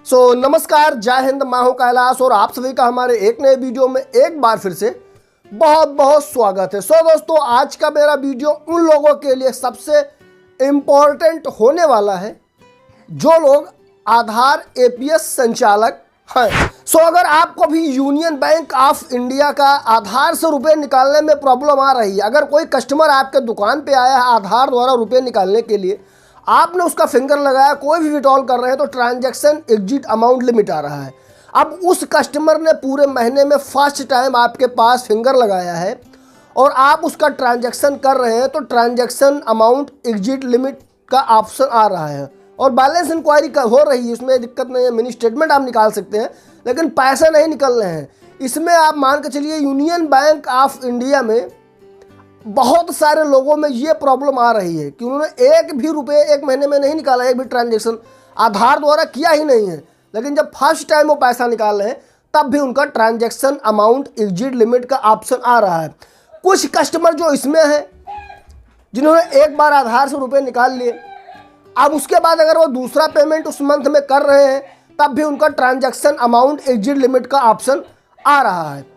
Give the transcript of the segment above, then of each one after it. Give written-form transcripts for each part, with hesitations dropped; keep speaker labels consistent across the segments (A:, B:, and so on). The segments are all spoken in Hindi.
A: नमस्कार, जय हिंद। मैं हूं कैलाश और आप सभी का हमारे एक नए वीडियो में एक बार फिर से बहुत बहुत स्वागत है। दोस्तों, आज का मेरा वीडियो उन लोगों के लिए सबसे इम्पोर्टेंट होने वाला है जो लोग आधार एपीएस संचालक हैं। अगर आपको भी यूनियन बैंक ऑफ इंडिया का आधार से रुपए निकालने में प्रॉब्लम आ रही है, अगर कोई कस्टमर आपके दुकान पे आया है आधार द्वारा रुपए निकालने के लिए, आपने उसका फिंगर लगाया, कोई भी विड्रॉल कर रहे हैं तो ट्रांजैक्शन एग्जिट अमाउंट लिमिट आ रहा है। अब उस कस्टमर ने पूरे महीने में फर्स्ट टाइम आपके पास फिंगर लगाया है और आप उसका ट्रांजैक्शन कर रहे हैं तो ट्रांजैक्शन अमाउंट एग्जिट लिमिट का ऑप्शन आ रहा है और बैलेंस इंक्वायरी हो रही है। इसमें दिक्कत नहीं है, मिनी स्टेटमेंट आप निकाल सकते हैं, लेकिन पैसे नहीं निकल रहे हैं। इसमें आप मान के चलिए यूनियन बैंक ऑफ इंडिया में बहुत सारे लोगों में ये प्रॉब्लम आ रही है कि उन्होंने एक भी रुपये एक महीने में नहीं निकाला, एक भी ट्रांजैक्शन आधार द्वारा किया ही नहीं है, लेकिन जब फर्स्ट टाइम वो पैसा निकाल रहे हैं तब भी उनका ट्रांजैक्शन अमाउंट एग्जिट लिमिट का ऑप्शन आ रहा है। कुछ कस्टमर जो इसमें हैं जिन्होंने एक बार आधार से रुपये निकाल लिए, अब उसके बाद अगर वो दूसरा पेमेंट उस मंथ में कर रहे हैं तब भी उनका ट्रांजैक्शन अमाउंट एग्जिट लिमिट का ऑप्शन आ रहा है।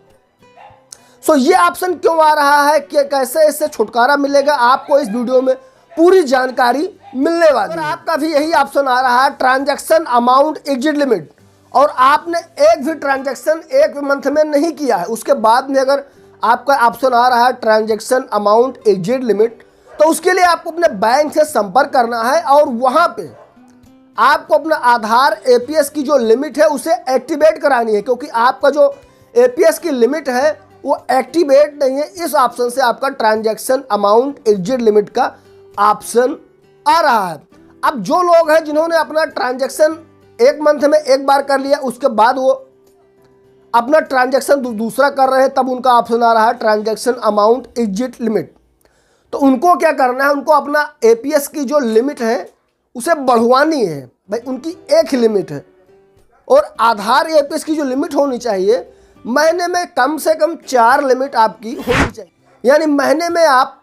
A: ये ऑप्शन क्यों आ रहा है, कि कैसे इससे छुटकारा मिलेगा, आपको इस वीडियो में पूरी जानकारी मिलने वाली है। आपका भी यही ऑप्शन आ रहा है ट्रांजैक्शन अमाउंट एग्जिट लिमिट, और आपने एक भी ट्रांजैक्शन एक मंथ में नहीं किया है, उसके बाद में अगर आपका ऑप्शन आ रहा है ट्रांजैक्शन अमाउंट एग्जिट लिमिट, तो उसके लिए आपको अपने बैंक से संपर्क करना है और वहाँ पे आपको अपना आधार एपीएस की जो लिमिट है उसे एक्टिवेट करानी है, क्योंकि आपका जो एपीएस की लिमिट है वो एक्टिवेट नहीं है। इस ऑप्शन से आपका ट्रांजैक्शन अमाउंट एग्जिट लिमिट का ऑप्शन आ रहा है। अब जो लोग हैं जिन्होंने अपना ट्रांजैक्शन एक मंथ में एक बार कर लिया, उसके बाद वो अपना ट्रांजैक्शन दूसरा कर रहे हैं, तब उनका ऑप्शन आ रहा है ट्रांजैक्शन अमाउंट एग्जिट लिमिट। तो उनको क्या करना है, उनको अपना एपीएस की जो लिमिट है उसे बढ़वानी है। भाई उनकी एक ही लिमिट है और आधार एपीएस की जो लिमिट होनी चाहिए महीने में कम से कम 4 लिमिट आपकी होनी चाहिए, यानी महीने में आप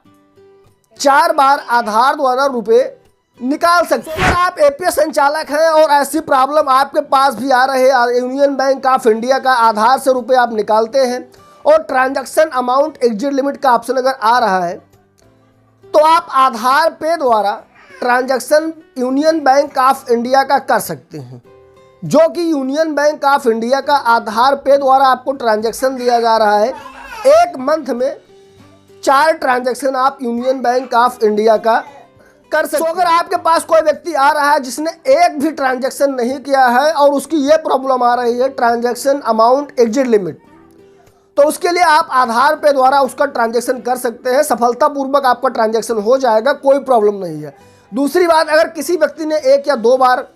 A: 4 बार आधार द्वारा रुपए निकाल सकते हैं। अगर आप एपीएस संचालक हैं और ऐसी प्रॉब्लम आपके पास भी आ रहे हैं, यूनियन बैंक ऑफ इंडिया का आधार से रुपए आप निकालते हैं और ट्रांजैक्शन अमाउंट एग्जिट लिमिट का ऑप्शन अगर आ रहा है, तो आप आधार पे द्वारा transaction union bank of India का कर सकते हैं, जो कि यूनियन बैंक ऑफ इंडिया का आधार पे द्वारा आपको ट्रांजैक्शन दिया जा रहा है। एक मंथ में 4 ट्रांजैक्शन आप यूनियन बैंक ऑफ इंडिया का कर सकते हैं। अगर आपके पास कोई व्यक्ति आ रहा है जिसने एक भी ट्रांजैक्शन नहीं किया है और उसकी ये प्रॉब्लम आ रही है ट्रांजैक्शन अमाउंट एग्जिट लिमिट, तो उसके लिए आप आधार पे द्वारा उसका ट्रांजैक्शन कर सकते हैं। सफलतापूर्वक आपका ट्रांजैक्शन हो जाएगा, कोई प्रॉब्लम नहीं है। दूसरी बात, अगर किसी व्यक्ति ने 1 या 2 बार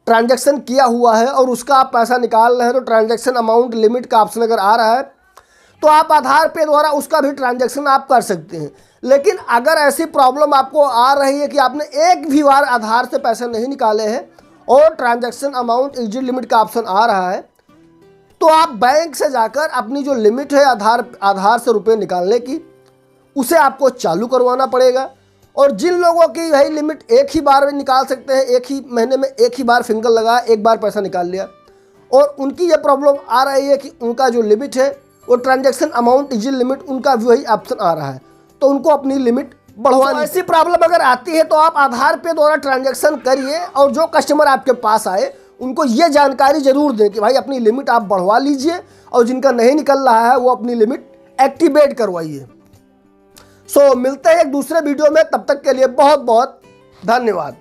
A: ट्रांजैक्शन किया हुआ है और उसका आप पैसा निकाल रहे हैं, तो ट्रांजैक्शन अमाउंट लिमिट का ऑप्शन अगर आ रहा है तो आप आधार पे द्वारा उसका भी ट्रांजैक्शन आप कर सकते हैं। लेकिन अगर ऐसी प्रॉब्लम आपको आ रही है कि आपने एक भी बार आधार से पैसे नहीं निकाले हैं और ट्रांजैक्शन अमाउंट एग्जिट लिमिट का ऑप्शन आ रहा है, तो आप बैंक से जाकर अपनी जो लिमिट है आधार से रुपये निकालने की, उसे आपको चालू करवाना पड़ेगा। और जिन लोगों की यही लिमिट एक ही बार में निकाल सकते हैं, एक ही महीने में एक ही बार फिंगर लगाया, एक बार पैसा निकाल लिया, और उनकी ये प्रॉब्लम आ रही है कि उनका जो लिमिट है वो ट्रांजैक्शन अमाउंट एग्जिट लिमिट, उनका भी वही ऑप्शन आ रहा है, तो उनको अपनी लिमिट बढ़वानी। तो ऐसी प्रॉब्लम अगर आती है तो आप आधार पे द्वारा ट्रांजैक्शन करिए, और जो कस्टमर आपके पास आए उनको ये जानकारी जरूर दें कि भाई अपनी लिमिट आप बढ़वा लीजिए, और जिनका नहीं निकल रहा है वो अपनी लिमिट एक्टिवेट करवाइए। मिलते हैं एक दूसरे वीडियो में, तब तक के लिए बहुत बहुत धन्यवाद।